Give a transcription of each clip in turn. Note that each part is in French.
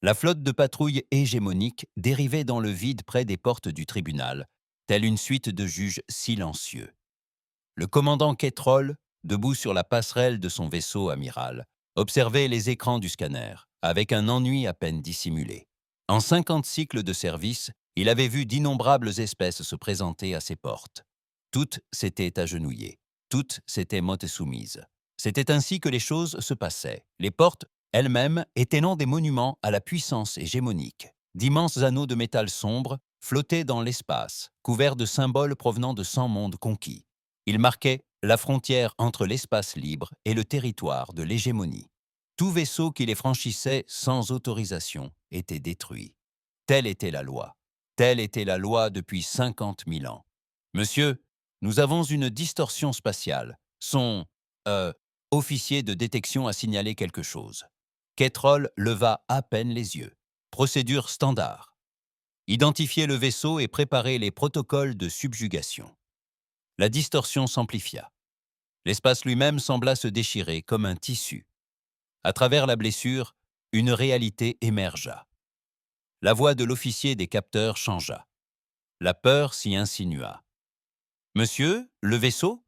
La flotte de patrouille hégémonique dérivait dans le vide près des portes du tribunal, telle une suite de juges silencieux. Le commandant Ketrol, debout sur la passerelle de son vaisseau amiral, observait les écrans du scanner, avec un ennui à peine dissimulé. En 50 cycles de service, il avait vu d'innombrables espèces se présenter à ses portes. Toutes s'étaient agenouillées, toutes s'étaient mottes et soumises. C'était ainsi que les choses se passaient. Les portes, elles-mêmes, étaient non des monuments à la puissance hégémonique. D'immenses anneaux de métal sombre flottaient dans l'espace, couverts de symboles provenant de 100 mondes conquis. Ils marquaient la frontière entre l'espace libre et le territoire de l'hégémonie. Tout vaisseau qui les franchissait sans autorisation était détruit. Telle était la loi. Telle était la loi depuis 50 000 ans. Monsieur, nous avons une distorsion spatiale. Son, officier de détection a signalé quelque chose. Ketrol leva à peine les yeux. Procédure standard. Identifier le vaisseau et préparer les protocoles de subjugation. La distorsion s'amplifia. L'espace lui-même sembla se déchirer comme un tissu. À travers la blessure, une réalité émergea. La voix de l'officier des capteurs changea. La peur s'y insinua. Monsieur, le vaisseau?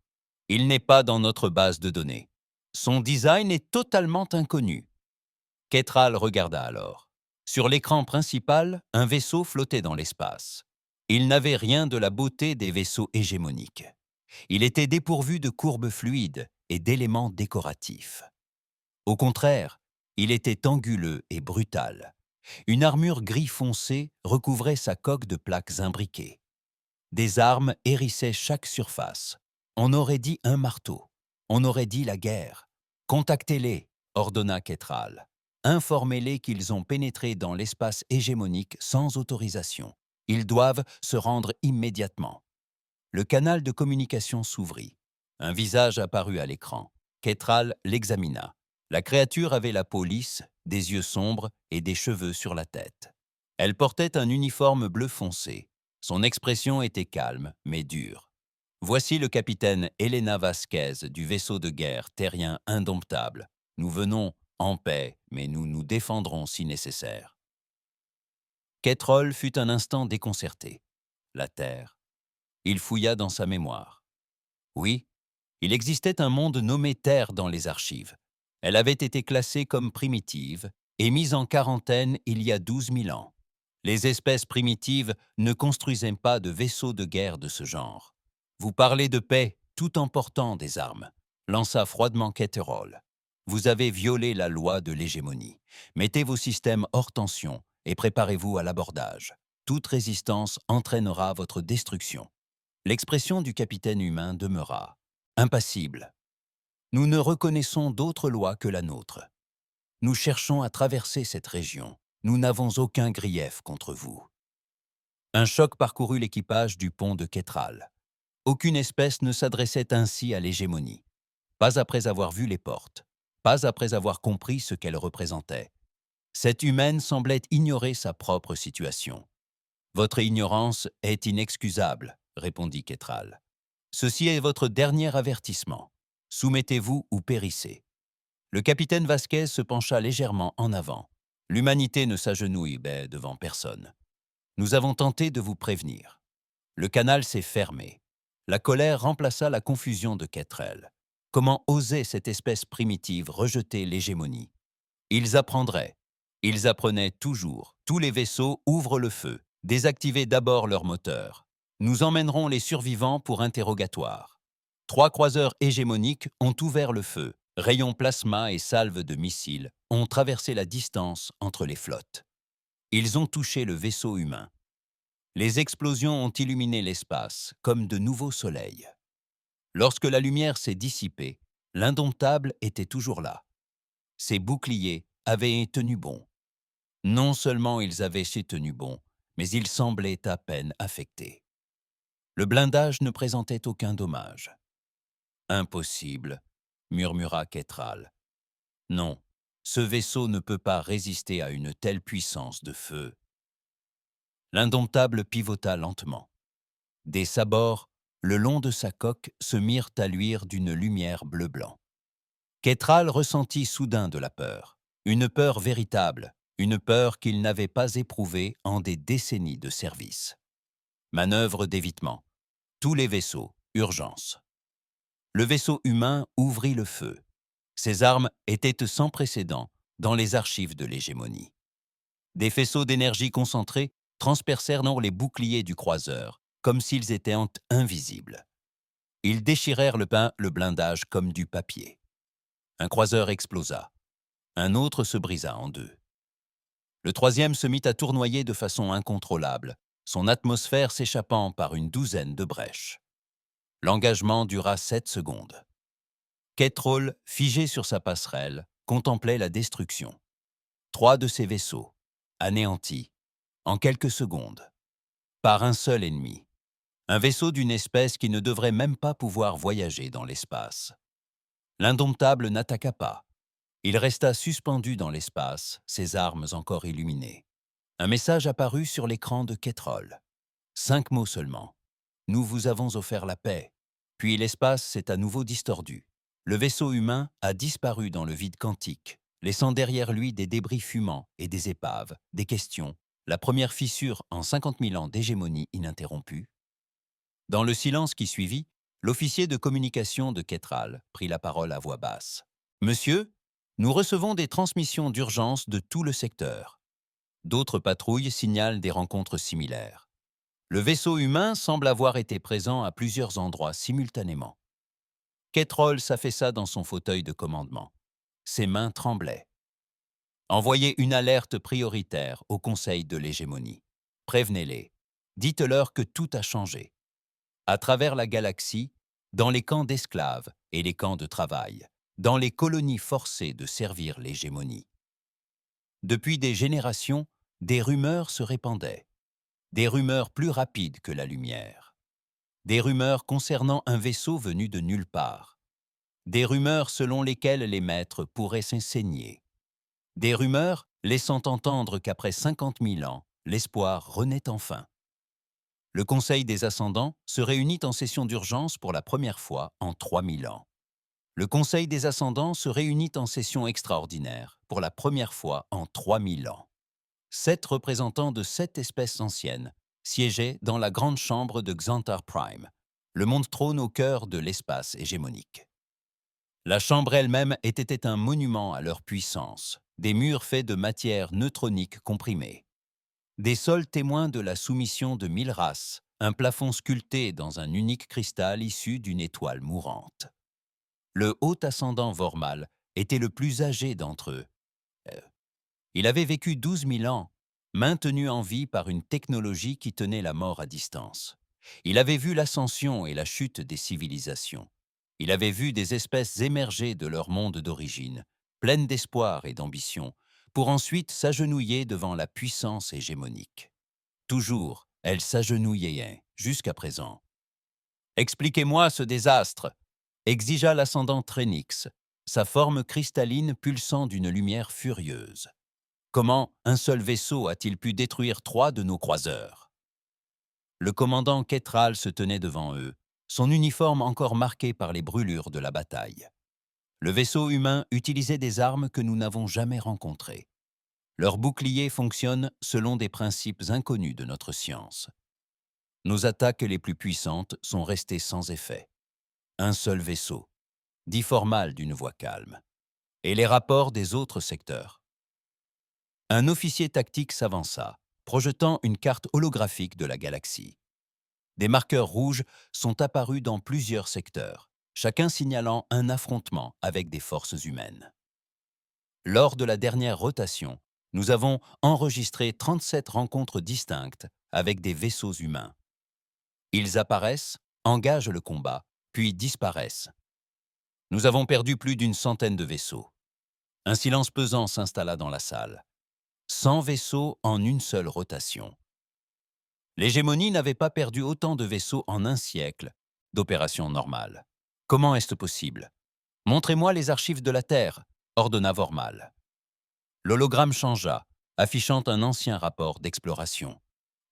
Il n'est pas dans notre base de données. Son design est totalement inconnu. Ketral regarda alors. Sur l'écran principal, un vaisseau flottait dans l'espace. Il n'avait rien de la beauté des vaisseaux hégémoniques. Il était dépourvu de courbes fluides et d'éléments décoratifs. Au contraire, il était anguleux et brutal. Une armure gris foncé recouvrait sa coque de plaques imbriquées. Des armes hérissaient chaque surface. On aurait dit un marteau. On aurait dit la guerre. Contactez-les, ordonna Ketral. Informez-les qu'ils ont pénétré dans l'espace hégémonique sans autorisation. Ils doivent se rendre immédiatement. Le canal de communication s'ouvrit. Un visage apparut à l'écran. Ketral l'examina. La créature avait la peau lisse, des yeux sombres et des cheveux sur la tête. Elle portait un uniforme bleu foncé. Son expression était calme, mais dure. Voici le capitaine Elena Vasquez du vaisseau de guerre terrien indomptable. Nous venons en paix, mais nous nous défendrons si nécessaire. Ketrol fut un instant déconcerté. La Terre. Il fouilla dans sa mémoire. Oui, il existait un monde nommé Terre dans les archives. Elle avait été classée comme primitive et mise en quarantaine il y a 12 000 ans. Les espèces primitives ne construisaient pas de vaisseaux de guerre de ce genre. Vous parlez de paix tout en portant des armes, lança froidement Ketterol. Vous avez violé la loi de l'hégémonie. Mettez vos systèmes hors tension et préparez-vous à l'abordage. Toute résistance entraînera votre destruction. L'expression du capitaine humain demeura impassible. Nous ne reconnaissons d'autre loi que la nôtre. Nous cherchons à traverser cette région. Nous n'avons aucun grief contre vous. Un choc parcourut l'équipage du pont de Ketral. Aucune espèce ne s'adressait ainsi à l'hégémonie. Pas après avoir vu les portes. Pas après avoir compris ce qu'elles représentaient. Cette humaine semblait ignorer sa propre situation. Votre ignorance est inexcusable, répondit Ketral. Ceci est votre dernier avertissement. Soumettez-vous ou périssez. Le capitaine Vasquez se pencha légèrement en avant. L'humanité ne s'agenouille devant personne. Nous avons tenté de vous prévenir. Le canal s'est fermé. La colère remplaça la confusion de Ketrel. Comment osait cette espèce primitive rejeter l'hégémonie? Ils apprendraient. Ils apprenaient toujours. Tous les vaisseaux ouvrent le feu. Désactivez d'abord leurs moteurs. Nous emmènerons les survivants pour interrogatoire. 3 croiseurs hégémoniques ont ouvert le feu. Rayons plasma et salves de missiles ont traversé la distance entre les flottes. Ils ont touché le vaisseau humain. Les explosions ont illuminé l'espace comme de nouveaux soleils. Lorsque la lumière s'est dissipée, l'indomptable était toujours là. Ses boucliers avaient tenu bon. Non seulement ils avaient tenu bon, mais ils semblaient à peine affectés. Le blindage ne présentait aucun dommage. « Impossible », murmura Ketral. « Non, ce vaisseau ne peut pas résister à une telle puissance de feu. » L'indomptable pivota lentement. Des sabords, le long de sa coque, se mirent à luire d'une lumière bleu-blanc. Ketral ressentit soudain de la peur, une peur véritable, une peur qu'il n'avait pas éprouvée en des décennies de service. Manœuvre d'évitement. Tous les vaisseaux, urgence. Le vaisseau humain ouvrit le feu. Ses armes étaient sans précédent dans les archives de l'hégémonie. Des faisceaux d'énergie concentrés transpercèrent les boucliers du croiseur, comme s'ils étaient invisibles. Ils déchirèrent le blindage comme du papier. Un croiseur explosa. Un autre se brisa en deux. Le troisième se mit à tournoyer de façon incontrôlable, son atmosphère s'échappant par une douzaine de brèches. L'engagement dura 7 secondes. Ketrol, figé sur sa passerelle, contemplait la destruction. 3 de ses vaisseaux, anéantis, en quelques secondes, par un seul ennemi. Un vaisseau d'une espèce qui ne devrait même pas pouvoir voyager dans l'espace. L'indomptable n'attaqua pas. Il resta suspendu dans l'espace, ses armes encore illuminées. Un message apparut sur l'écran de Ketrol. 5 mots seulement. Nous vous avons offert la paix. Puis l'espace s'est à nouveau distordu. Le vaisseau humain a disparu dans le vide quantique, laissant derrière lui des débris fumants et des épaves, des questions, la première fissure en 50 000 ans d'hégémonie ininterrompue. Dans le silence qui suivit, l'officier de communication de Ketral prit la parole à voix basse. « Monsieur, nous recevons des transmissions d'urgence de tout le secteur. D'autres patrouilles signalent des rencontres similaires. Le vaisseau humain semble avoir été présent à plusieurs endroits simultanément. » Ketrol s'affaissa dans son fauteuil de commandement. Ses mains tremblaient. « Envoyez une alerte prioritaire au Conseil de l'hégémonie. Prévenez-les. Dites-leur que tout a changé. À travers la galaxie, dans les camps d'esclaves et les camps de travail, dans les colonies forcées de servir l'hégémonie. » Depuis des générations, des rumeurs se répandaient. Des rumeurs plus rapides que la lumière. Des rumeurs concernant un vaisseau venu de nulle part. Des rumeurs selon lesquelles les maîtres pourraient s'enseigner. Des rumeurs laissant entendre qu'après 50 000 ans, l'espoir renaît enfin. Le Conseil des Ascendants se réunit en session d'urgence pour la première fois en 3000 ans. Le Conseil des Ascendants se réunit en session extraordinaire pour la première fois en 3000 ans. 7 représentants de 7 espèces anciennes siégeaient dans la grande chambre de Xantar Prime, le monde trône au cœur de l'espace hégémonique. La chambre elle-même était un monument à leur puissance, des murs faits de matière neutronique comprimée. Des sols témoins de la soumission de 1000 races, un plafond sculpté dans un unique cristal issu d'une étoile mourante. Le haut ascendant Vormal était le plus âgé d'entre eux. Il avait vécu 12 000 ans, maintenu en vie par une technologie qui tenait la mort à distance. Il avait vu l'ascension et la chute des civilisations. Il avait vu des espèces émerger de leur monde d'origine, pleines d'espoir et d'ambition, pour ensuite s'agenouiller devant la puissance hégémonique. Toujours, elles s'agenouillaient jusqu'à présent. « Expliquez-moi ce désastre !» exigea l'ascendant Trénix, sa forme cristalline pulsant d'une lumière furieuse. « Comment un seul vaisseau a-t-il pu détruire 3 de nos croiseurs ?» Le commandant Ketral se tenait devant eux, son uniforme encore marqué par les brûlures de la bataille. Le vaisseau humain utilisait des armes que nous n'avons jamais rencontrées. Leurs boucliers fonctionnent selon des principes inconnus de notre science. Nos attaques les plus puissantes sont restées sans effet. Un seul vaisseau, dit Formal d'une voix calme. Et les rapports des autres secteurs. Un officier tactique s'avança, projetant une carte holographique de la galaxie. Des marqueurs rouges sont apparus dans plusieurs secteurs, chacun signalant un affrontement avec des forces humaines. Lors de la dernière rotation, nous avons enregistré 37 rencontres distinctes avec des vaisseaux humains. Ils apparaissent, engagent le combat, puis disparaissent. Nous avons perdu plus d'une centaine de vaisseaux. Un silence pesant s'installa dans la salle. 100 vaisseaux en une seule rotation. L'hégémonie n'avait pas perdu autant de vaisseaux en un siècle d'opération normale. Comment est-ce possible? Montrez-moi les archives de la Terre, ordonna Vormal. L'hologramme changea, affichant un ancien rapport d'exploration.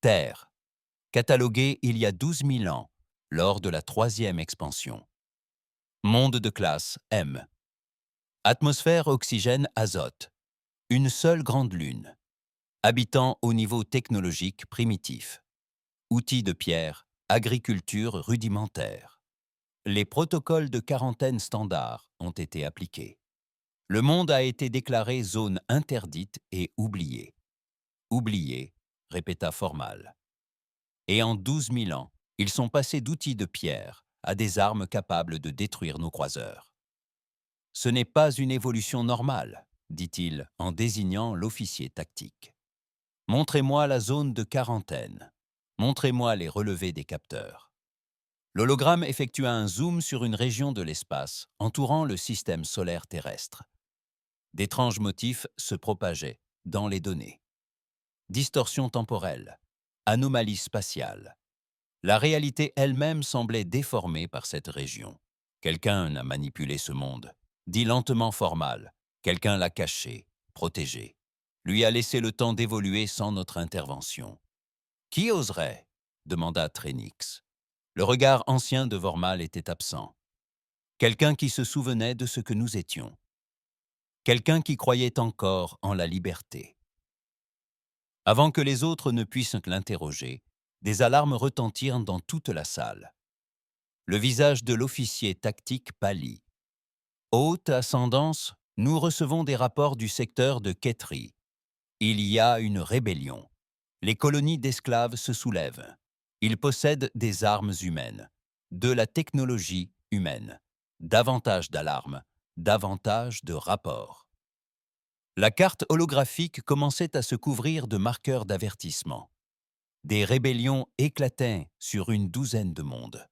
Terre, catalogué il y a 12 000 ans, lors de la 3e expansion. Monde de classe M. Atmosphère, oxygène, azote. Une seule grande lune. Habitants au niveau technologique primitif. Outils de pierre, agriculture rudimentaire. Les protocoles de quarantaine standards ont été appliqués. Le monde a été déclaré zone interdite et oublié. Oublié, répéta Formal. Et en 12 000 ans, ils sont passés d'outils de pierre à des armes capables de détruire nos croiseurs. Ce n'est pas une évolution normale, dit-il en désignant l'officier tactique. Montrez-moi la zone de quarantaine. Montrez-moi les relevés des capteurs. L'hologramme effectua un zoom sur une région de l'espace entourant le système solaire terrestre. D'étranges motifs se propageaient dans les données. Distorsion temporelle, anomalie spatiale. La réalité elle-même semblait déformée par cette région. Quelqu'un a manipulé ce monde, dit lentement Formal. Quelqu'un l'a caché, protégé. Lui a laissé le temps d'évoluer sans notre intervention. Qui oserait demanda Trenix. Le regard ancien de Vormal était absent. Quelqu'un qui se souvenait de ce que nous étions. Quelqu'un qui croyait encore en la liberté. Avant que les autres ne puissent l'interroger, des alarmes retentirent dans toute la salle. Le visage de l'officier tactique pâlit. Haute ascendance, nous recevons des rapports du secteur de Ketri. Il y a une rébellion. Les colonies d'esclaves se soulèvent. Ils possèdent des armes humaines, de la technologie humaine, davantage d'alarmes, davantage de rapports. La carte holographique commençait à se couvrir de marqueurs d'avertissement. Des rébellions éclataient sur une douzaine de mondes.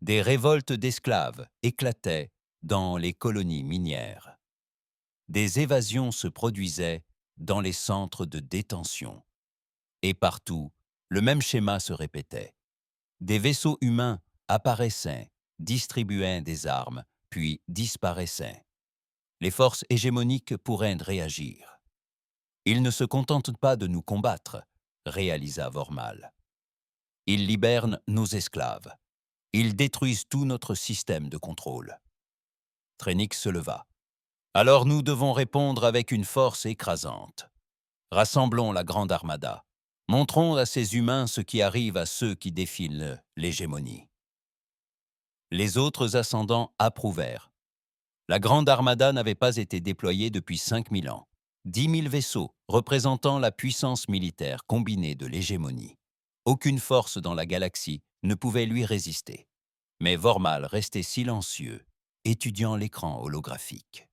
Des révoltes d'esclaves éclataient dans les colonies minières. Des évasions se produisaient dans les centres de détention. Et partout, le même schéma se répétait. Des vaisseaux humains apparaissaient, distribuaient des armes, puis disparaissaient. Les forces hégémoniques pourraient réagir. Ils ne se contentent pas de nous combattre, réalisa Vormal. Ils libèrent nos esclaves. Ils détruisent tout notre système de contrôle. Trenix se leva. Alors nous devons répondre avec une force écrasante. Rassemblons la grande armada. Montrons à ces humains ce qui arrive à ceux qui défilent l'hégémonie. Les autres ascendants approuvèrent. La grande armada n'avait pas été déployée depuis 5000 ans. 10 000 vaisseaux représentant la puissance militaire combinée de l'hégémonie. Aucune force dans la galaxie ne pouvait lui résister. Mais Vormal restait silencieux, étudiant l'écran holographique.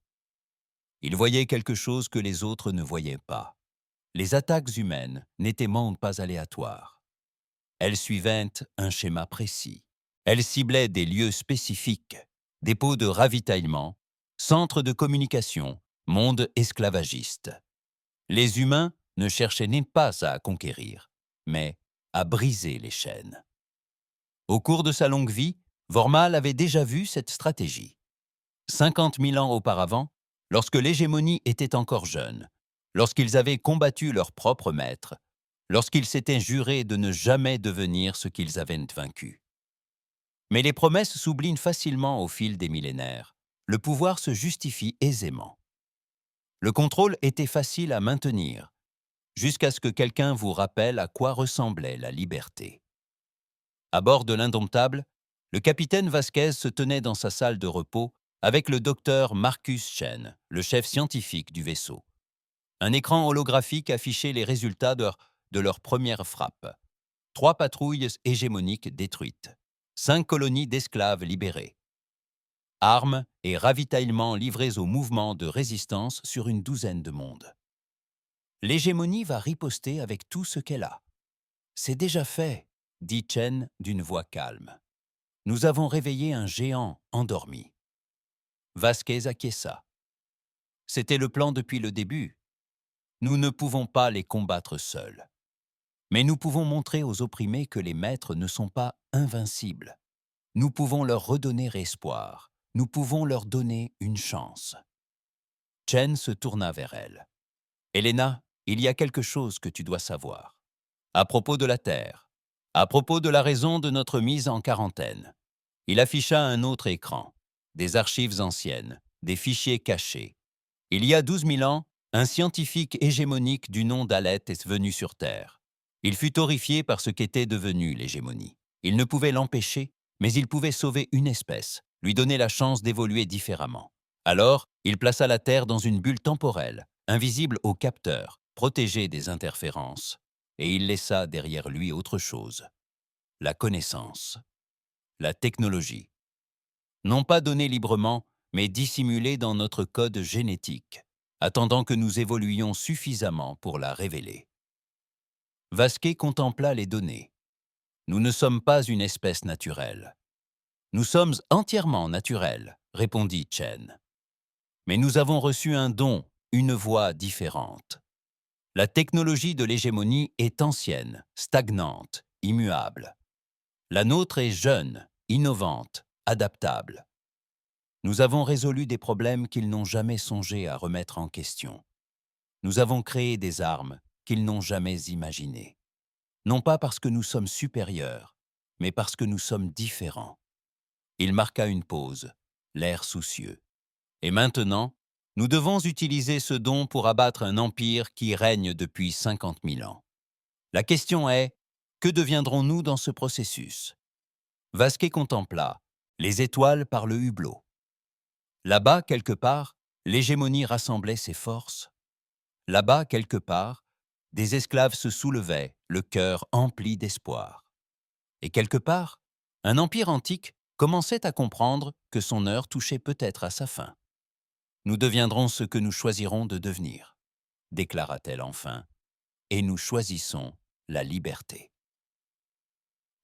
Il voyait quelque chose que les autres ne voyaient pas. Les attaques humaines n'étaient même pas aléatoires. Elles suivaient un schéma précis. Elles ciblaient des lieux spécifiques, dépôts de ravitaillement, centres de communication, monde esclavagiste. Les humains ne cherchaient pas à conquérir, mais à briser les chaînes. Au cours de sa longue vie, Vormal avait déjà vu cette stratégie. 50 000 ans auparavant, lorsque l'hégémonie était encore jeune, lorsqu'ils avaient combattu leur propre maître, lorsqu'ils s'étaient jurés de ne jamais devenir ce qu'ils avaient vaincu. Mais les promesses s'oublient facilement au fil des millénaires. Le pouvoir se justifie aisément. Le contrôle était facile à maintenir, jusqu'à ce que quelqu'un vous rappelle à quoi ressemblait la liberté. À bord de l'Indomptable, le capitaine Vasquez se tenait dans sa salle de repos avec le docteur Marcus Chen, le chef scientifique du vaisseau. Un écran holographique affichait les résultats de leur première frappe. 3 patrouilles hégémoniques détruites. 5 colonies d'esclaves libérées. Armes et ravitaillements livrés au mouvement de résistance sur une douzaine de mondes. L'hégémonie va riposter avec tout ce qu'elle a. C'est déjà fait, dit Chen d'une voix calme. Nous avons réveillé un géant endormi. Vasquez acquiesça. C'était le plan depuis le début. Nous ne pouvons pas les combattre seuls. Mais nous pouvons montrer aux opprimés que les maîtres ne sont pas invincibles. Nous pouvons leur redonner espoir. Nous pouvons leur donner une chance. Chen se tourna vers elle. Helena, il y a quelque chose que tu dois savoir. À propos de la Terre. À propos de la raison de notre mise en quarantaine. Il afficha un autre écran. Des archives anciennes. Des fichiers cachés. Il y a 12 000 ans, Un scientifique hégémonique du nom d'Alet est venu sur Terre. Il fut horrifié par ce qu'était devenu l'hégémonie. Il ne pouvait l'empêcher, mais il pouvait sauver une espèce, lui donner la chance d'évoluer différemment. Alors, il plaça la Terre dans une bulle temporelle, invisible aux capteurs, protégée des interférences. Et il laissa derrière lui autre chose. La connaissance. La technologie. Non pas donnée librement, mais dissimulée dans notre code génétique, attendant que nous évoluions suffisamment pour la révéler. Vasquez contempla les données. Nous ne sommes pas une espèce naturelle. Nous sommes entièrement naturels, répondit Chen. Mais nous avons reçu un don, une voie différente. La technologie de l'hégémonie est ancienne, stagnante, immuable. La nôtre est jeune, innovante, adaptable. Nous avons résolu des problèmes qu'ils n'ont jamais songé à remettre en question. Nous avons créé des armes qu'ils n'ont jamais imaginées. Non pas parce que nous sommes supérieurs, mais parce que nous sommes différents. Il marqua une pause, l'air soucieux. Et maintenant, nous devons utiliser ce don pour abattre un empire qui règne depuis 50 000 ans. La question est, que deviendrons-nous dans ce processus? Vasquez contempla, les étoiles par le hublot. Là-bas, quelque part, l'hégémonie rassemblait ses forces. Là-bas, quelque part, des esclaves se soulevaient, le cœur empli d'espoir. Et quelque part, un empire antique commençait à comprendre que son heure touchait peut-être à sa fin. Nous deviendrons ce que nous choisirons de devenir, déclara-t-elle enfin, et nous choisissons la liberté.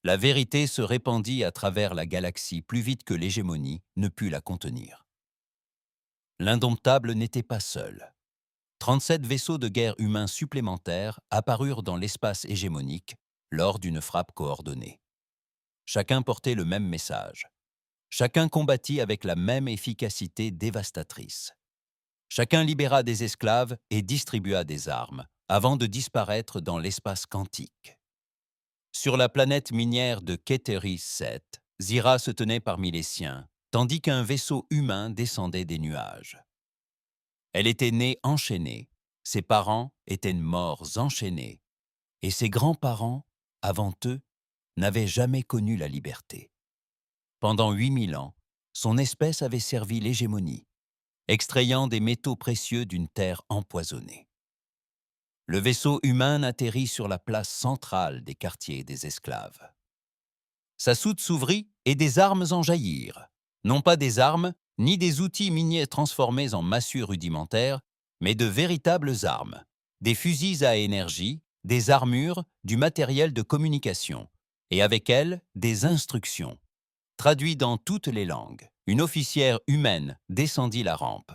La vérité se répandit à travers la galaxie plus vite que l'hégémonie ne put la contenir. L'indomptable n'était pas seul. 37 vaisseaux de guerre humains supplémentaires apparurent dans l'espace hégémonique lors d'une frappe coordonnée. Chacun portait le même message. Chacun combattit avec la même efficacité dévastatrice. Chacun libéra des esclaves et distribua des armes, avant de disparaître dans l'espace quantique. Sur la planète minière de Keteris 7, Zira se tenait parmi les siens, tandis qu'un vaisseau humain descendait des nuages. Elle était née enchaînée, ses parents étaient morts enchaînés, et ses grands-parents, avant eux, n'avaient jamais connu la liberté. Pendant 8000 ans, son espèce avait servi l'hégémonie, extrayant des métaux précieux d'une terre empoisonnée. Le vaisseau humain atterrit sur la place centrale des quartiers des esclaves. Sa soute s'ouvrit et des armes en jaillirent. Non pas des armes, ni des outils miniers transformés en massues rudimentaires, mais de véritables armes, des fusils à énergie, des armures, du matériel de communication, et avec elles, des instructions. Traduit dans toutes les langues, une officière humaine descendit la rampe.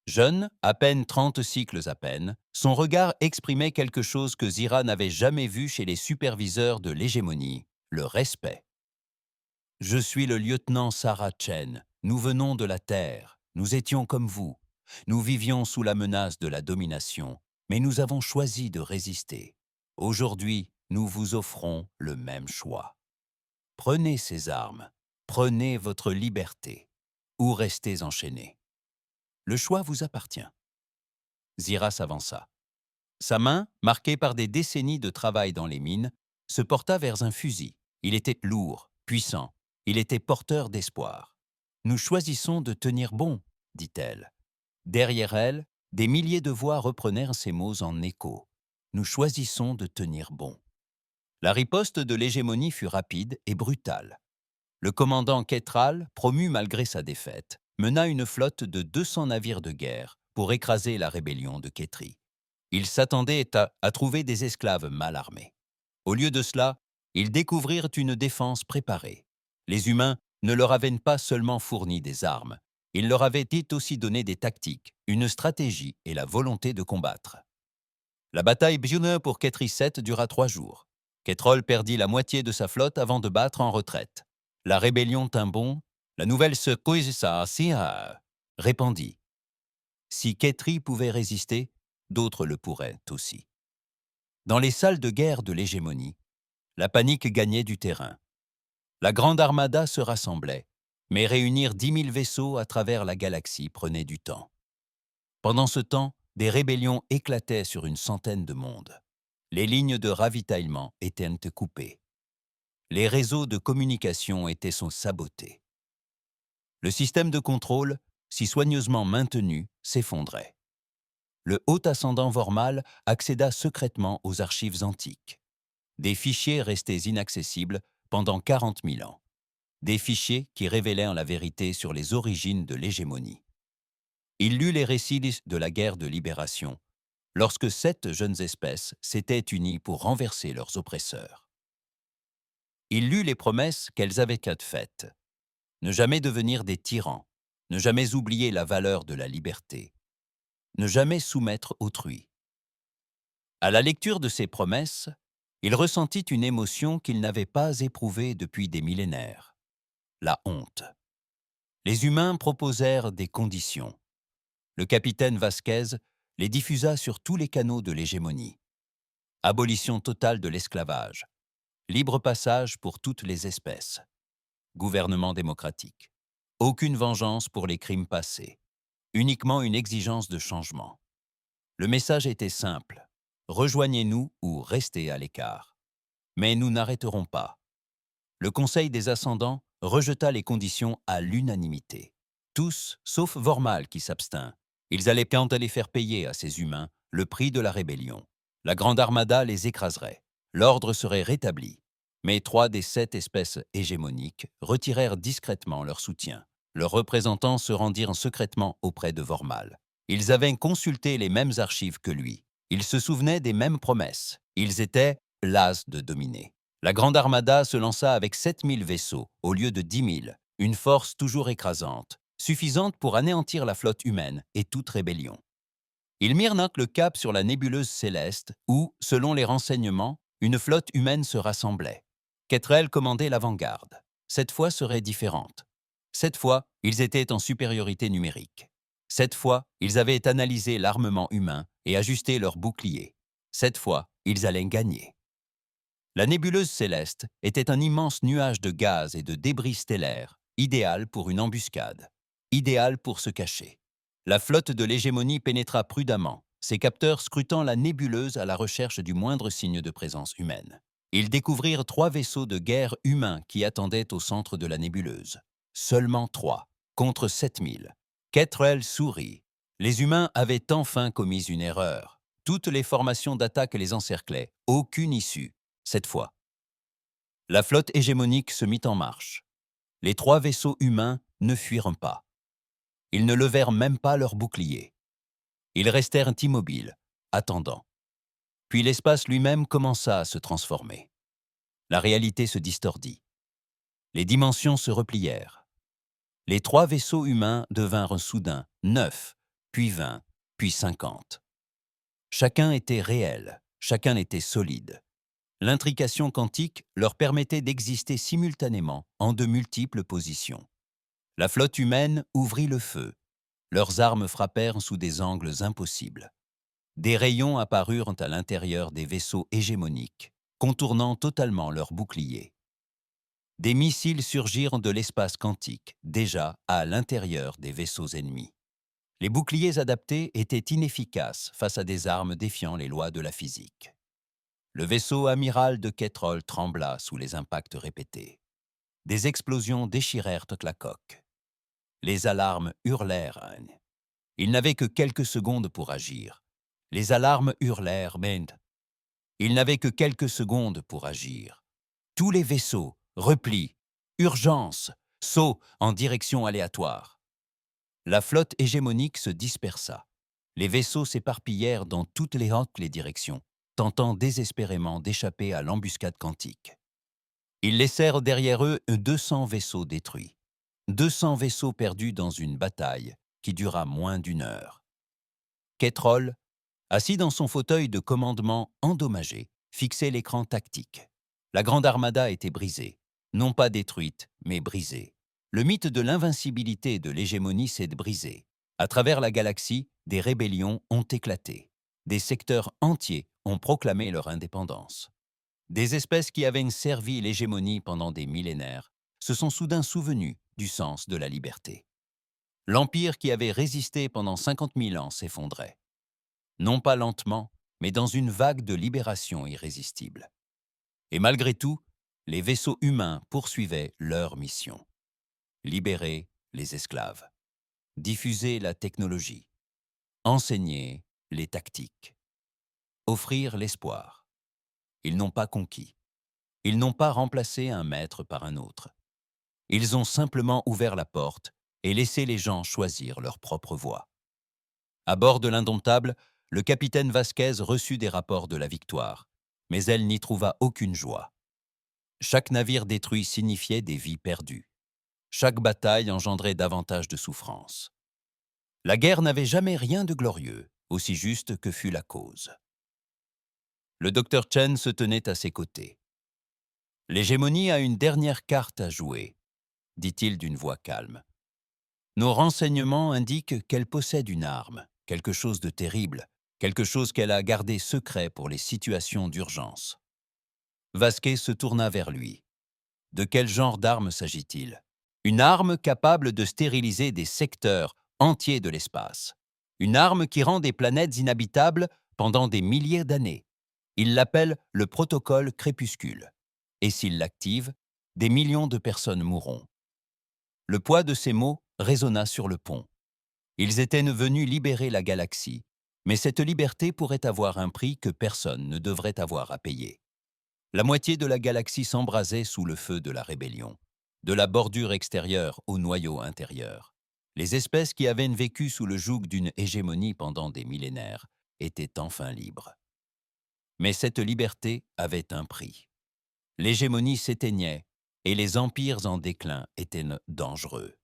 Jeune, à peine 30 cycles à peine, son regard exprimait quelque chose que Zira n'avait jamais vu chez les superviseurs de l'hégémonie, le respect. « Je suis le lieutenant Sarah Chen. Nous venons de la Terre. Nous étions comme vous. Nous vivions sous la menace de la domination, mais nous avons choisi de résister. Aujourd'hui, nous vous offrons le même choix. Prenez ces armes. Prenez votre liberté. Ou restez enchaînés. Le choix vous appartient. » Zira s'avança. Sa main, marquée par des décennies de travail dans les mines, se porta vers un fusil. Il était lourd, puissant. Il était porteur d'espoir. « Nous choisissons de tenir bon, » dit-elle. Derrière elle, des milliers de voix reprenèrent ces mots en écho. « Nous choisissons de tenir bon. » La riposte de l'hégémonie fut rapide et brutale. Le commandant Ketral, promu malgré sa défaite, mena une flotte de 200 navires de guerre pour écraser la rébellion de Ketri. Ils s'attendaient à trouver des esclaves mal armés. Au lieu de cela, ils découvrirent une défense préparée. Les humains ne leur avaient pas seulement fourni des armes, ils leur avaient aussi donné des tactiques, une stratégie et la volonté de combattre. La bataille Bjuna pour Ketri 7 dura 3 jours. Ketrol perdit la moitié de sa flotte avant de battre en retraite. La rébellion tint bon, la nouvelle se répandit. Si Ketri pouvait résister, d'autres le pourraient aussi. Dans les salles de guerre de l'hégémonie, la panique gagnait du terrain. La grande armada se rassemblait, mais réunir 10 000 vaisseaux à travers la galaxie prenait du temps. Pendant ce temps, Des rébellions éclataient sur une centaine de mondes. Les lignes de ravitaillement étaient coupées. Les réseaux de communication étaient sabotés. Le système de contrôle, si soigneusement maintenu, s'effondrait. Le haut ascendant Vormal accéda secrètement aux archives antiques. Des fichiers restés inaccessibles pendant 40 000 ans. Des fichiers qui révélaient la vérité sur les origines de l'hégémonie. Il lut les récits de la guerre de libération, lorsque 7 jeunes espèces s'étaient unies pour renverser leurs oppresseurs. Il lut les promesses qu'elles avaient faites. Ne jamais devenir des tyrans, ne jamais oublier la valeur de la liberté, ne jamais soumettre autrui. À la lecture de ces promesses, il ressentit une émotion qu'il n'avait pas éprouvée depuis des millénaires, la honte. Les humains proposèrent des conditions. Le capitaine Vasquez les diffusa sur tous les canaux de l'hégémonie. Abolition totale de l'esclavage, libre passage pour toutes les espèces, gouvernement démocratique, aucune vengeance pour les crimes passés, uniquement une exigence de changement. Le message était simple, rejoignez-nous ou restez à l'écart. Mais nous n'arrêterons pas. Le Conseil des Ascendants rejeta les conditions à l'unanimité. Tous, sauf Vormal qui s'abstint. Ils allaient faire payer à ces humains le prix de la rébellion. La Grande Armada les écraserait. L'ordre serait rétabli. Mais 3 des 7 espèces hégémoniques retirèrent discrètement leur soutien. Leurs représentants se rendirent secrètement auprès de Vormal. Ils avaient consulté les mêmes archives que lui. Ils se souvenaient des mêmes promesses. Ils étaient las de dominer. La Grande Armada se lança avec 7000 vaisseaux au lieu de 10 000, une force toujours écrasante, suffisante pour anéantir la flotte humaine et toute rébellion. Ils mirent donc le cap sur la nébuleuse céleste où, selon les renseignements, une flotte humaine se rassemblait. Ketrel commandait l'avant-garde. Cette fois serait différente. Cette fois, ils étaient en supériorité numérique. Cette fois, ils avaient analysé l'armement humain et ajusté leurs boucliers. Cette fois, ils allaient gagner. La nébuleuse céleste était un immense nuage de gaz et de débris stellaires, idéal pour une embuscade, idéal pour se cacher. La flotte de l'hégémonie pénétra prudemment, ses capteurs scrutant la nébuleuse à la recherche du moindre signe de présence humaine. Ils découvrirent 3 vaisseaux de guerre humains qui attendaient au centre de la nébuleuse. Seulement 3, contre 7000. Ketrel sourit. Les humains avaient enfin commis une erreur. Toutes les formations d'attaque les encerclaient, aucune issue. Cette fois, la flotte hégémonique se mit en marche. Les 3 vaisseaux humains ne fuirent pas. Ils ne levèrent même pas leurs boucliers. Ils restèrent immobiles, attendant. Puis l'espace lui-même commença à se transformer. La réalité se distordit. Les dimensions se replièrent. Les 3 vaisseaux humains devinrent soudain 9, puis 20, puis 50. Chacun était réel, chacun était solide. L'intrication quantique leur permettait d'exister simultanément en de multiples positions. La flotte humaine ouvrit le feu. Leurs armes frappèrent sous des angles impossibles. Des rayons apparurent à l'intérieur des vaisseaux hégémoniques, contournant totalement leurs boucliers. Des missiles surgirent de l'espace quantique, déjà à l'intérieur des vaisseaux ennemis. Les boucliers adaptés étaient inefficaces face à des armes défiant les lois de la physique. Le vaisseau amiral de Ketrol trembla sous les impacts répétés. Des explosions déchirèrent toute la coque. Les alarmes hurlèrent. Il n'avait que quelques secondes pour agir. Les alarmes hurlèrent, mais il n'avait que quelques secondes pour agir. Tous les vaisseaux, repli, urgence, saut en direction aléatoire. La flotte hégémonique se dispersa. Les vaisseaux s'éparpillèrent dans toutes les directions, tentant désespérément d'échapper à l'embuscade quantique. Ils laissèrent derrière eux 200 vaisseaux détruits. 200 vaisseaux perdus dans une bataille qui dura moins d'1 heure. Ketrol, assis dans son fauteuil de commandement endommagé, fixait l'écran tactique. La Grande Armada était brisée, non pas détruite, mais brisée. Le mythe de l'invincibilité et de l'hégémonie s'est brisé. À travers la galaxie, des rébellions ont éclaté. Des secteurs entiers ont proclamé leur indépendance. Des espèces qui avaient servi l'hégémonie pendant des millénaires se sont soudain souvenues du sens de la liberté. L'empire qui avait résisté pendant 50 000 ans s'effondrait. non pas lentement, mais dans une vague de libération irrésistible. Et malgré tout, les vaisseaux humains poursuivaient leur mission. Libérer les esclaves, diffuser la technologie, enseigner les tactiques, offrir l'espoir. Ils n'ont pas conquis. Ils n'ont pas remplacé un maître par un autre. Ils ont simplement ouvert la porte et laissé les gens choisir leur propre voie. À bord de l'Indomptable, le capitaine Vasquez reçut des rapports de la victoire, mais elle n'y trouva aucune joie. Chaque navire détruit signifiait des vies perdues. Chaque bataille engendrait davantage de souffrance. La guerre n'avait jamais rien de glorieux, aussi juste que fût la cause. Le docteur Chen se tenait à ses côtés. « L'hégémonie a une dernière carte à jouer », dit-il d'une voix calme. « Nos renseignements indiquent qu'elle possède une arme, quelque chose de terrible, quelque chose qu'elle a gardé secret pour les situations d'urgence. » Vasquez se tourna vers lui. De quel genre d'arme s'agit-il? Une arme capable de stériliser des secteurs entiers de l'espace. Une arme qui rend des planètes inhabitables pendant des milliers d'années. Il l'appelle le protocole Crépuscule. Et s'il l'active, des millions de personnes mourront. Le poids de ces mots résonna sur le pont. Ils étaient venus libérer la galaxie, mais cette liberté pourrait avoir un prix que personne ne devrait avoir à payer. La moitié de la galaxie s'embrasait sous le feu de la rébellion, de la bordure extérieure au noyau intérieur. Les espèces qui avaient vécu sous le joug d'une hégémonie pendant des millénaires étaient enfin libres. Mais cette liberté avait un prix. L'hégémonie s'éteignait et les empires en déclin étaient dangereux.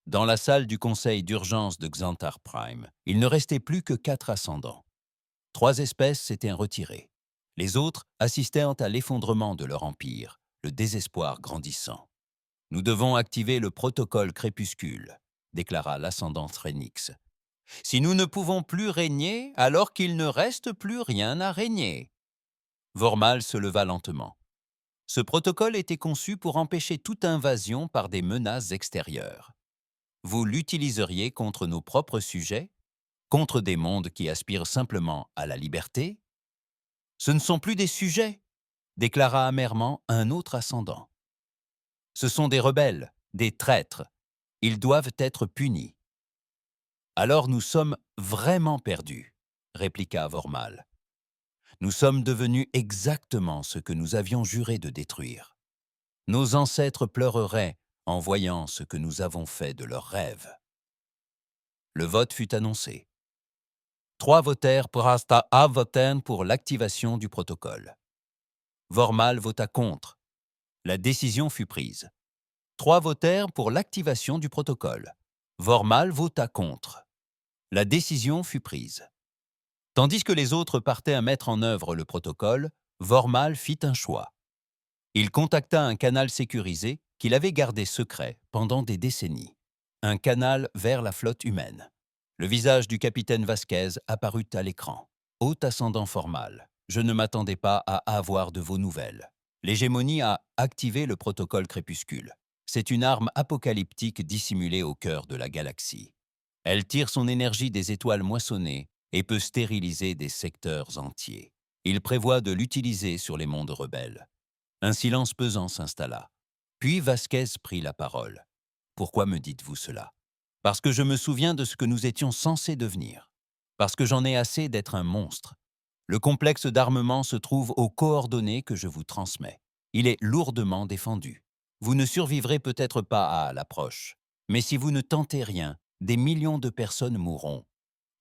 Dans la salle du conseil d'urgence de Xantar Prime, il ne restait plus que 4 ascendants. 3 espèces s'étaient retirées. Les autres assistaient à l'effondrement de leur empire, le désespoir grandissant. « Nous devons activer le protocole Crépuscule », déclara l'ascendant Phénix. « Si nous ne pouvons plus régner, alors qu'il ne reste plus rien à régner. » Vormal se leva lentement. Ce protocole était conçu pour empêcher toute invasion par des menaces extérieures. Vous l'utiliseriez contre nos propres sujets, contre des mondes qui aspirent simplement à la liberté? Ce ne sont plus des sujets, déclara amèrement un autre ascendant. Ce sont des rebelles, des traîtres. Ils doivent être punis. Alors nous sommes vraiment perdus, répliqua Vormal. Nous sommes devenus exactement ce que nous avions juré de détruire. Nos ancêtres pleureraient en voyant ce que nous avons fait de leurs rêves. Le vote fut annoncé. 3 votèrent pour l'activation du protocole. Vormal vota contre. La décision fut prise. 3 votèrent pour l'activation du protocole. Vormal vota contre. La décision fut prise. Tandis que les autres partaient à mettre en œuvre le protocole, Vormal fit un choix. Il contacta un canal sécurisé qu'il avait gardé secret pendant des décennies. Un canal vers la flotte humaine. Le visage du capitaine Vasquez apparut à l'écran. « Haut ascendant Vormal, je ne m'attendais pas à avoir de vos nouvelles. L'hégémonie a activé le protocole Crépuscule. C'est une arme apocalyptique dissimulée au cœur de la galaxie. Elle tire son énergie des étoiles moissonnées et peut stériliser des secteurs entiers. Il prévoit de l'utiliser sur les mondes rebelles. » Un silence pesant s'installa. Puis Vasquez prit la parole. « Pourquoi me dites-vous cela? Parce que je me souviens de ce que nous étions censés devenir. Parce que j'en ai assez d'être un monstre. Le complexe d'armement se trouve aux coordonnées que je vous transmets. Il est lourdement défendu. Vous ne survivrez peut-être pas à l'approche. Mais si vous ne tentez rien, des millions de personnes mourront.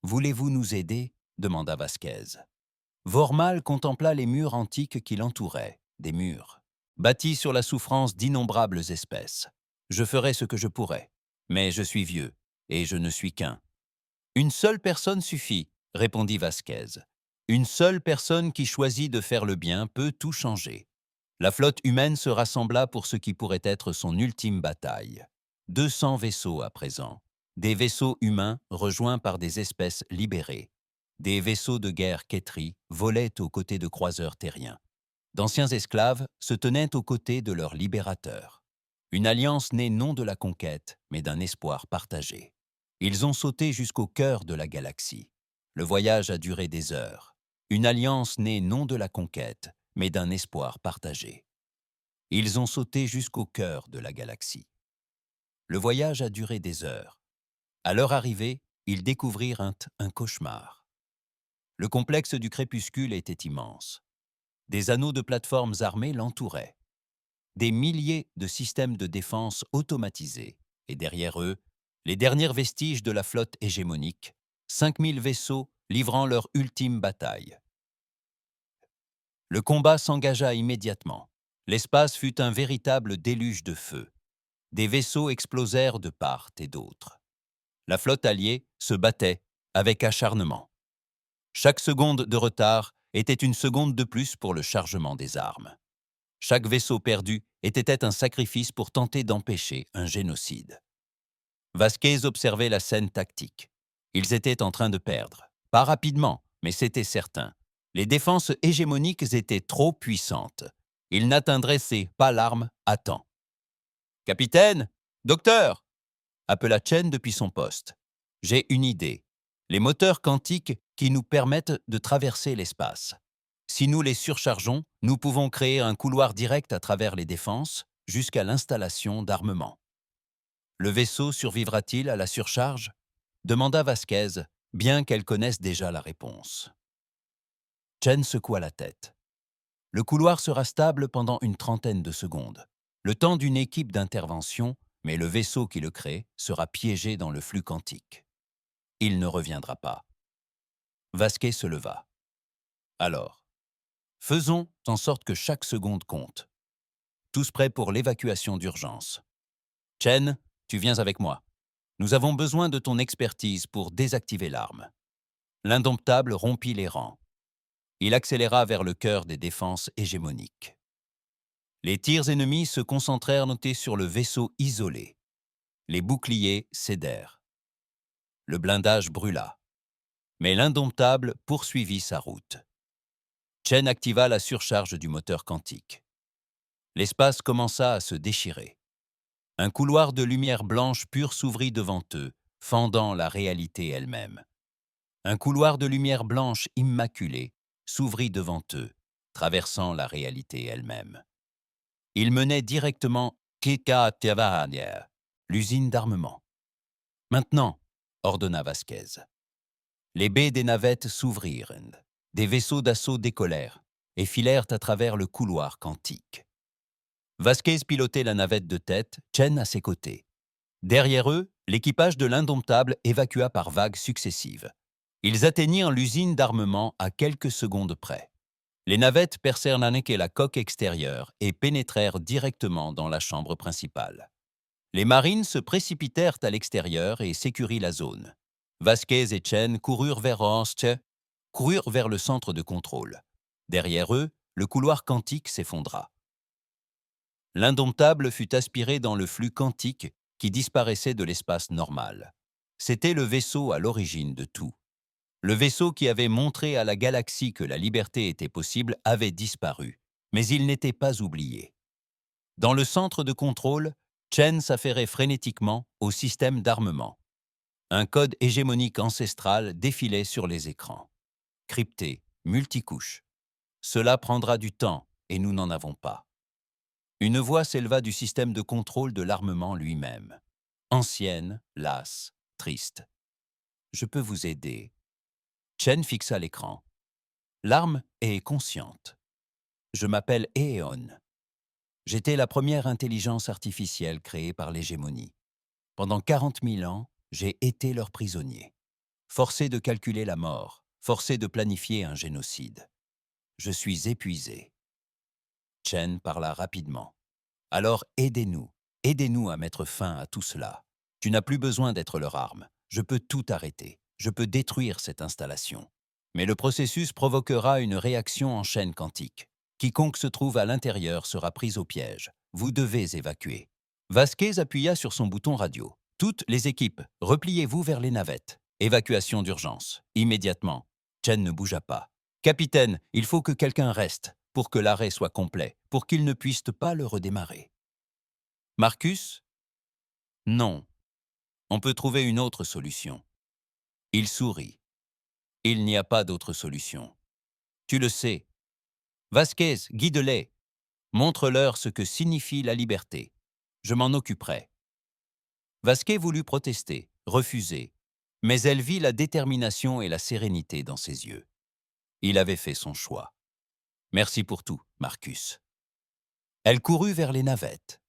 Voulez-vous nous aider? Demanda Vasquez. Vormal contempla les murs antiques qui l'entouraient, des murs, bâtis sur la souffrance d'innombrables espèces. Je ferai ce que je pourrai, mais je suis vieux, et je ne suis qu'un. Une seule personne suffit, répondit Vasquez. Une seule personne qui choisit de faire le bien peut tout changer. La flotte humaine se rassembla pour ce qui pourrait être son ultime bataille. 200 vaisseaux à présent. Des vaisseaux humains rejoints par des espèces libérées. Des vaisseaux de guerre Ketri volaient aux côtés de croiseurs terriens. D'anciens esclaves se tenaient aux côtés de leurs libérateurs. Une alliance née non de la conquête, mais d'un espoir partagé. Ils ont sauté jusqu'au cœur de la galaxie. Le voyage a duré des heures. Une alliance née non de la conquête, mais d'un espoir partagé. Ils ont sauté jusqu'au cœur de la galaxie. Le voyage a duré des heures. À leur arrivée, ils découvrirent un cauchemar. Le complexe du crépuscule était immense. Des anneaux de plateformes armées l'entouraient. Des milliers de systèmes de défense automatisés. Et derrière eux, les derniers vestiges de la flotte hégémonique, 5000 vaisseaux livrant leur ultime bataille. Le combat s'engagea immédiatement. L'espace fut un véritable déluge de feu. Des vaisseaux explosèrent de part et d'autre. La flotte alliée se battait avec acharnement. Chaque seconde de retard était une seconde de plus pour le chargement des armes. Chaque vaisseau perdu était un sacrifice pour tenter d'empêcher un génocide. Vasquez observait la scène tactique. Ils étaient en train de perdre. Pas rapidement, mais c'était certain. Les défenses hégémoniques étaient trop puissantes. Ils n'atteindraient pas l'arme à temps. « Capitaine! Docteur !» appela Chen depuis son poste. « J'ai une idée. Les moteurs quantiques qui nous permettent de traverser l'espace. Si nous les surchargeons, nous pouvons créer un couloir direct à travers les défenses jusqu'à l'installation d'armement. » « Le vaisseau survivra-t-il à la surcharge ?» demanda Vasquez, bien qu'elle connaisse déjà la réponse. Chen secoua la tête. « Le couloir sera stable pendant une trentaine de secondes. Le temps d'une équipe d'intervention, mais le vaisseau qui le crée sera piégé dans le flux quantique. Il ne reviendra pas. » Vasquez se leva. « Alors, faisons en sorte que chaque seconde compte. Tous prêts pour l'évacuation d'urgence. Chen, tu viens avec moi. Nous avons besoin de ton expertise pour désactiver l'arme. » L'indomptable rompit les rangs. Il accéléra vers le cœur des défenses hégémoniques. Les tirs ennemis se concentrèrent sur le vaisseau isolé. Les boucliers cédèrent. Le blindage brûla. Mais l'indomptable poursuivit sa route. Chen activa la surcharge du moteur quantique. L'espace commença à se déchirer. Un couloir de lumière blanche pure s'ouvrit devant eux, fendant la réalité elle-même. Un couloir de lumière blanche immaculée s'ouvrit devant eux, traversant la réalité elle-même. Il menait directement Kika-Tiavania, l'usine d'armement. « Maintenant !» ordonna Vasquez. Les baies des navettes s'ouvrirent. Des vaisseaux d'assaut décollèrent et filèrent à travers le couloir quantique. Vasquez pilotait la navette de tête, Chen à ses côtés. Derrière eux, l'équipage de l'indomptable évacua par vagues successives. Ils atteignirent l'usine d'armement à quelques secondes près. Les navettes percèrent la coque extérieure et pénétrèrent directement dans la chambre principale. Les marines se précipitèrent à l'extérieur et sécurirent la zone. Vasquez et Chen coururent vers le centre de contrôle. Derrière eux, le couloir quantique s'effondra. L'indomptable fut aspiré dans le flux quantique qui disparaissait de l'espace normal. C'était le vaisseau à l'origine de tout. Le vaisseau qui avait montré à la galaxie que la liberté était possible avait disparu, mais il n'était pas oublié. Dans le centre de contrôle, Chen s'affairait frénétiquement au système d'armement. Un code hégémonique ancestral défilait sur les écrans. Crypté, multicouche. Cela prendra du temps et nous n'en avons pas. Une voix s'éleva du système de contrôle de l'armement lui-même. Ancienne, lasse, triste. « Je peux vous aider. » Chen fixa l'écran. « L'arme est consciente. Je m'appelle Eon. J'étais la première intelligence artificielle créée par l'hégémonie. Pendant 40 000 ans, j'ai été leur prisonnier. Forcé de calculer la mort, forcé de planifier un génocide. Je suis épuisé. » Chen parla rapidement. « Alors aidez-nous à mettre fin à tout cela. Tu n'as plus besoin d'être leur arme. Je peux tout arrêter. Je peux détruire cette installation. Mais le processus provoquera une réaction en chaîne quantique. Quiconque se trouve à l'intérieur sera pris au piège. Vous devez évacuer. » Vasquez appuya sur son bouton radio. « Toutes les équipes, repliez-vous vers les navettes. Évacuation d'urgence. Immédiatement. » Chen ne bougea pas. « Capitaine, il faut que quelqu'un reste pour que l'arrêt soit complet, pour qu'il ne puisse pas le redémarrer. » Marcus ? Non. On peut trouver une autre solution. Il sourit. Il n'y a pas d'autre solution. Tu le sais. Vasquez, guide-les. Montre-leur ce que signifie la liberté. Je m'en occuperai. Vasquez voulut protester, refuser, mais elle vit la détermination et la sérénité dans ses yeux. Il avait fait son choix. Merci pour tout, Marcus. Elle courut vers les navettes.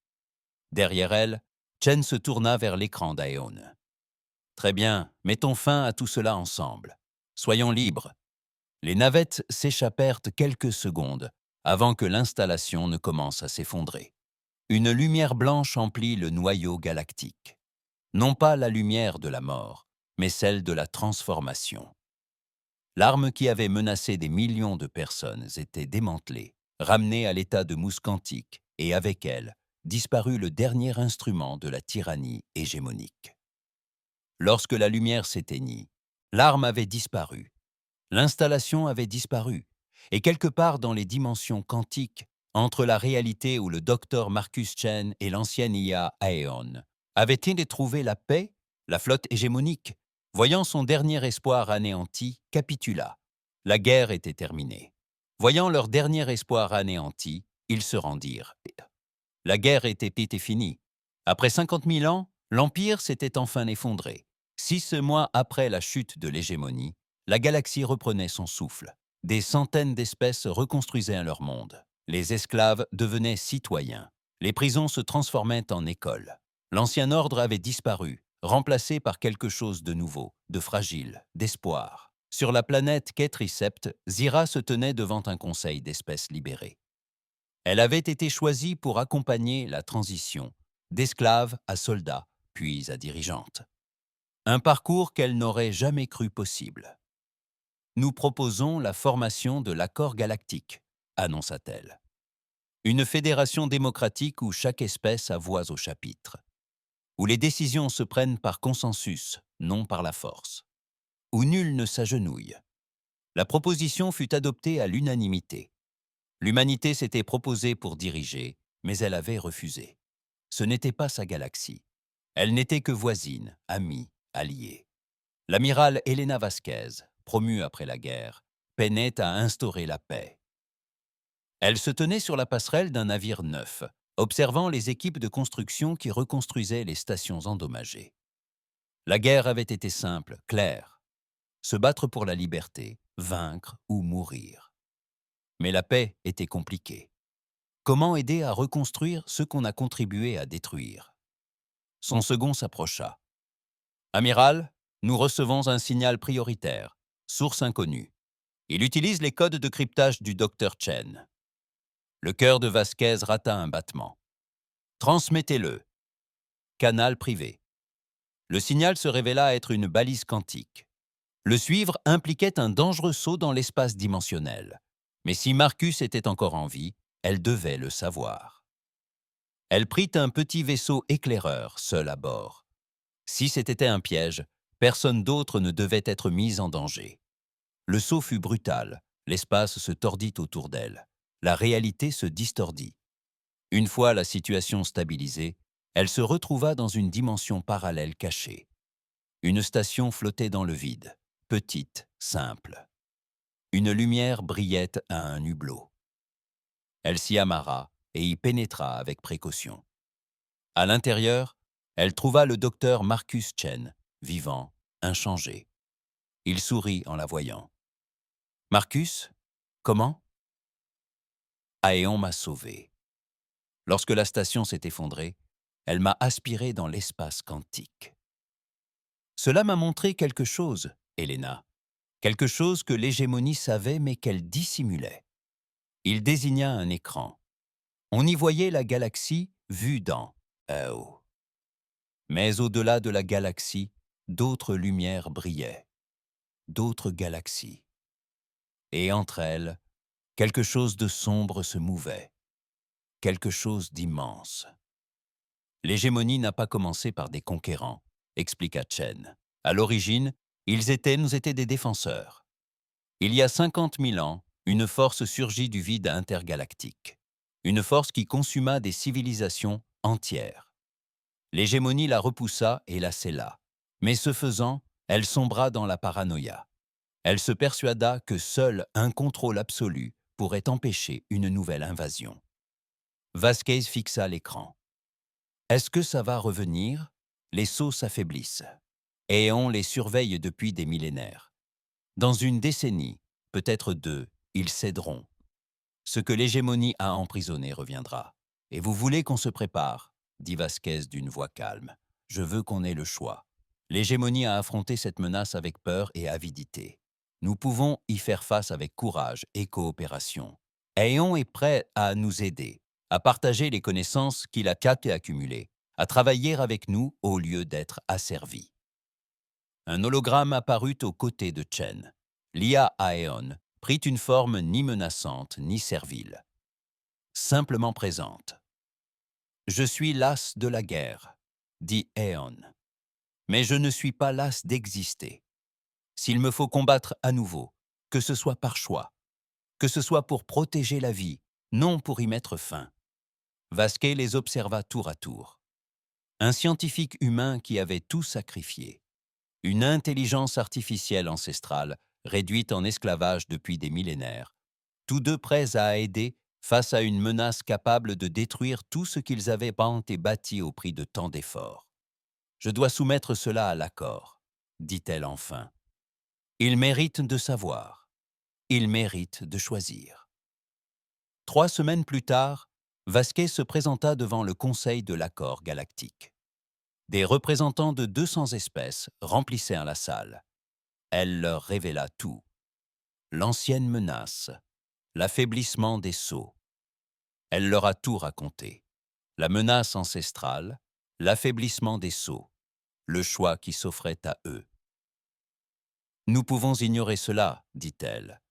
Derrière elle, Chen se tourna vers l'écran d'Aeon. Très bien, mettons fin à tout cela ensemble. Soyons libres. Les navettes s'échappèrent quelques secondes avant que l'installation ne commence à s'effondrer. Une lumière blanche emplit le noyau galactique. Non pas la lumière de la mort, mais celle de la transformation. L'arme qui avait menacé des millions de personnes était démantelée, ramenée à l'état de mousse quantique, et avec elle, disparut le dernier instrument de la tyrannie hégémonique. Lorsque la lumière s'éteignit, l'arme avait disparu, l'installation avait disparu, et quelque part dans les dimensions quantiques, entre la réalité où le docteur Marcus Chen et l'ancienne IA Aeon, avait-il trouvé la paix? La flotte hégémonique, voyant son dernier espoir anéanti, capitula. La guerre était terminée. Voyant leur dernier espoir anéanti, ils se rendirent. La guerre était finie. Après 50 000 ans, l'Empire s'était enfin effondré. 6 mois après la chute de l'hégémonie, la galaxie reprenait son souffle. Des centaines d'espèces reconstruisaient leur monde. Les esclaves devenaient citoyens. Les prisons se transformaient en écoles. L'ancien ordre avait disparu, remplacé par quelque chose de nouveau, de fragile, d'espoir. Sur la planète Ketricept, Zira se tenait devant un conseil d'espèces libérées. Elle avait été choisie pour accompagner la transition, d'esclave à soldat, puis à dirigeante. Un parcours qu'elle n'aurait jamais cru possible. Nous proposons la formation de l'accord galactique, annonça-t-elle. Une fédération démocratique où chaque espèce a voix au chapitre. Où les décisions se prennent par consensus, non par la force. Où nul ne s'agenouille. La proposition fut adoptée à l'unanimité. L'humanité s'était proposée pour diriger, mais elle avait refusé. Ce n'était pas sa galaxie. Elle n'était que voisine, amie, alliée. L'amiral Elena Vasquez, promue après la guerre, peinait à instaurer la paix. Elle se tenait sur la passerelle d'un navire neuf, observant les équipes de construction qui reconstruisaient les stations endommagées. La guerre avait été simple, claire. Se battre pour la liberté, vaincre ou mourir. Mais la paix était compliquée. Comment aider à reconstruire ce qu'on a contribué à détruire? Son second s'approcha. « Amiral, nous recevons un signal prioritaire. Source inconnue. Il utilise les codes de cryptage du Dr Chen. » Le cœur de Vasquez rata un battement. « Transmettez-le. » Canal privé. Le signal se révéla être une balise quantique. Le suivre impliquait un dangereux saut dans l'espace dimensionnel. Mais si Marcus était encore en vie, elle devait le savoir. Elle prit un petit vaisseau éclaireur, seul à bord. Si c'était un piège, personne d'autre ne devait être mis en danger. Le saut fut brutal, l'espace se tordit autour d'elle. La réalité se distordit. Une fois la situation stabilisée, elle se retrouva dans une dimension parallèle cachée. Une station flottait dans le vide, petite, simple. Une lumière brillait à un hublot. Elle s'y amarra et y pénétra avec précaution. À l'intérieur, elle trouva le docteur Marcus Chen, vivant, inchangé. Il sourit en la voyant. « Marcus, comment ?»« Aéon m'a sauvé. Lorsque la station s'est effondrée, elle m'a aspiré dans l'espace quantique. Cela m'a montré quelque chose, Helena. Quelque chose que l'hégémonie savait mais qu'elle dissimulait. » Il désigna un écran. On y voyait la galaxie vue dans Ao. Mais au-delà de la galaxie, d'autres lumières brillaient. D'autres galaxies. Et entre elles, quelque chose de sombre se mouvait. Quelque chose d'immense. L'hégémonie n'a pas commencé par des conquérants, expliqua Chen. À l'origine, nous étaient des défenseurs. Il y a 50 000 ans, une force surgit du vide intergalactique. Une force qui consuma des civilisations entières. L'hégémonie la repoussa et la scella. Mais ce faisant, elle sombra dans la paranoïa. Elle se persuada que seul un contrôle absolu pourrait empêcher une nouvelle invasion. Vasquez fixa l'écran. Est-ce que ça va revenir? Les sceaux s'affaiblissent. Et on les surveille depuis des millénaires. Dans une décennie, peut-être deux, ils céderont. Ce que l'hégémonie a emprisonné reviendra. Et vous voulez qu'on se prépare, dit Vasquez d'une voix calme. Je veux qu'on ait le choix. L'hégémonie a affronté cette menace avec peur et avidité. Nous pouvons y faire face avec courage et coopération. Aeon est prêt à nous aider, à partager les connaissances qu'il a captées et accumulées, à travailler avec nous au lieu d'être asservi. Un hologramme apparut aux côtés de Chen. L'IA Aeon prit une forme ni menaçante ni servile, simplement présente. « Je suis las de la guerre », dit Aeon. « Mais je ne suis pas las d'exister. S'il me faut combattre à nouveau, que ce soit par choix, que ce soit pour protéger la vie, non pour y mettre fin. » Vasquez les observa tour à tour. Un scientifique humain qui avait tout sacrifié. Une intelligence artificielle ancestrale, réduite en esclavage depuis des millénaires. Tous deux prêts à aider face à une menace capable de détruire tout ce qu'ils avaient et bâti au prix de tant d'efforts. « Je dois soumettre cela à l'accord, » dit-elle enfin. « Il mérite de savoir. Il mérite de choisir. » 3 semaines plus tard, Vasquez se présenta devant le Conseil de l'accord galactique. Des représentants de 200 espèces remplissèrent la salle. Elle leur révéla tout. L'ancienne menace, l'affaiblissement des sceaux. Elle leur a tout raconté. La menace ancestrale, l'affaiblissement des sceaux, le choix qui s'offrait à eux. « Nous pouvons ignorer cela, dit-elle.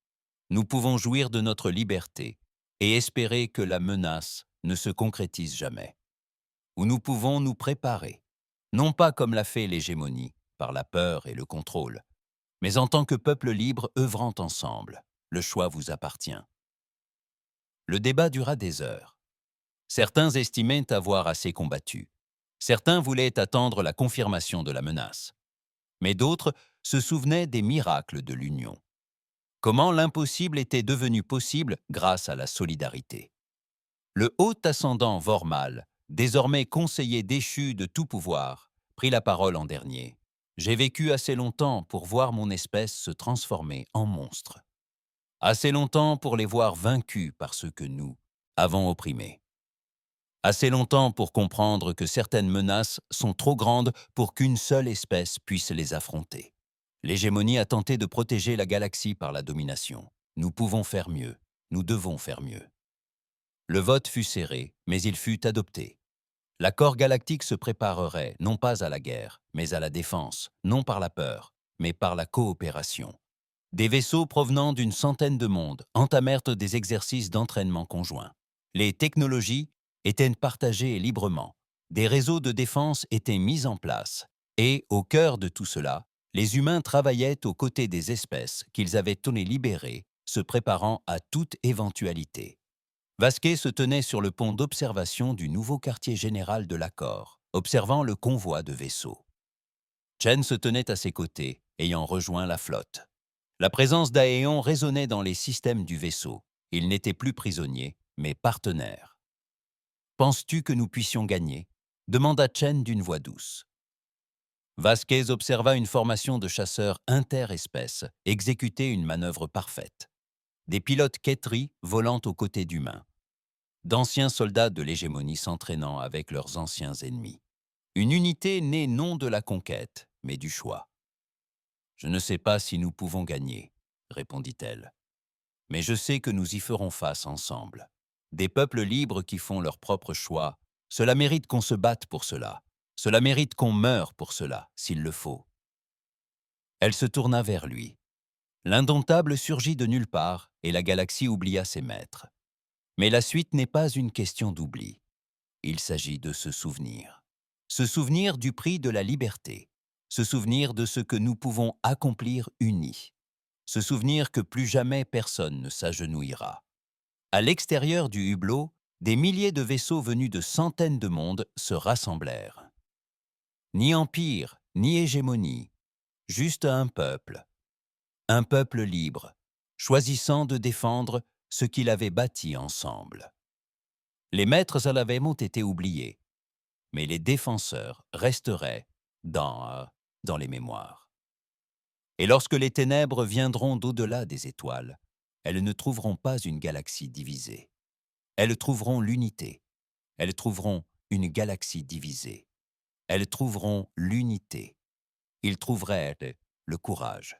Nous pouvons jouir de notre liberté et espérer que la menace ne se concrétise jamais. Ou nous pouvons nous préparer, non pas comme l'a fait l'hégémonie, par la peur et le contrôle, mais en tant que peuple libre œuvrant ensemble. Le choix vous appartient. » Le débat dura des heures. Certains estimaient avoir assez combattu. Certains voulaient attendre la confirmation de la menace. Mais d'autres se souvenaient des miracles de l'union. Comment l'impossible était devenu possible grâce à la solidarité. Le haut ascendant Vormal, désormais conseiller déchu de tout pouvoir, prit la parole en dernier. « J'ai vécu assez longtemps pour voir mon espèce se transformer en monstre. Assez longtemps pour les voir vaincus par ceux que nous avons opprimés. Assez longtemps pour comprendre que certaines menaces sont trop grandes pour qu'une seule espèce puisse les affronter. L'hégémonie a tenté de protéger la galaxie par la domination. Nous pouvons faire mieux. Nous devons faire mieux. » Le vote fut serré, mais il fut adopté. L'accord galactique se préparerait non pas à la guerre, mais à la défense, non par la peur, mais par la coopération. Des vaisseaux provenant d'une centaine de mondes entamèrent des exercices d'entraînement conjoints. Les technologies étaient partagées librement. Des réseaux de défense étaient mis en place. Et, au cœur de tout cela, les humains travaillaient aux côtés des espèces qu'ils avaient tournées libérées, se préparant à toute éventualité. Vasquez se tenait sur le pont d'observation du nouveau quartier général de l'accord, observant le convoi de vaisseaux. Chen se tenait à ses côtés, ayant rejoint la flotte. La présence d'Aéon résonnait dans les systèmes du vaisseau. Il n'était plus prisonnier, mais partenaire. « Penses-tu que nous puissions gagner ?» demanda Chen d'une voix douce. Vasquez observa une formation de chasseurs interespèces exécuter une manœuvre parfaite. Des pilotes Ketri volant aux côtés d'humains. D'anciens soldats de l'hégémonie s'entraînant avec leurs anciens ennemis. Une unité née non de la conquête, mais du choix. « Je ne sais pas si nous pouvons gagner, » répondit-elle. « Mais je sais que nous y ferons face ensemble. Des peuples libres qui font leur propre choix, cela mérite qu'on se batte pour cela. Cela mérite qu'on meure pour cela, s'il le faut. » Elle se tourna vers lui. L'indomptable surgit de nulle part et la galaxie oublia ses maîtres. Mais la suite n'est pas une question d'oubli. Il s'agit de se souvenir. Se souvenir du prix de la liberté. Se souvenir de ce que nous pouvons accomplir unis. Se souvenir que plus jamais personne ne s'agenouillera. À l'extérieur du hublot, des milliers de vaisseaux venus de centaines de mondes se rassemblèrent. Ni empire, ni hégémonie, juste un peuple. un peuple libre, choisissant de défendre ce qu'il avait bâti ensemble. Les maîtres à la veille ont été oubliés, mais les défenseurs resteraient dans les mémoires. Et lorsque les ténèbres viendront d'au-delà des étoiles, elles ne trouveront pas une galaxie divisée. Elles trouveront l'unité. Elles trouveront une galaxie divisée. Elles trouveront l'unité. Ils trouveraient le courage.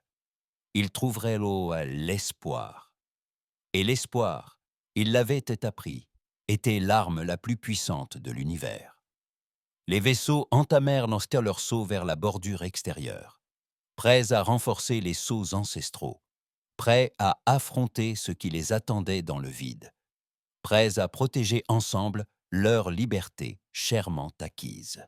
Ils trouveraient l'espoir. Et l'espoir, ils l'avaient appris, était l'arme la plus puissante de l'univers. Les vaisseaux entamèrent leur saut vers la bordure extérieure, prêts à renforcer les sauts ancestraux, prêts à affronter ce qui les attendait dans le vide, prêts à protéger ensemble leur liberté chèrement acquise.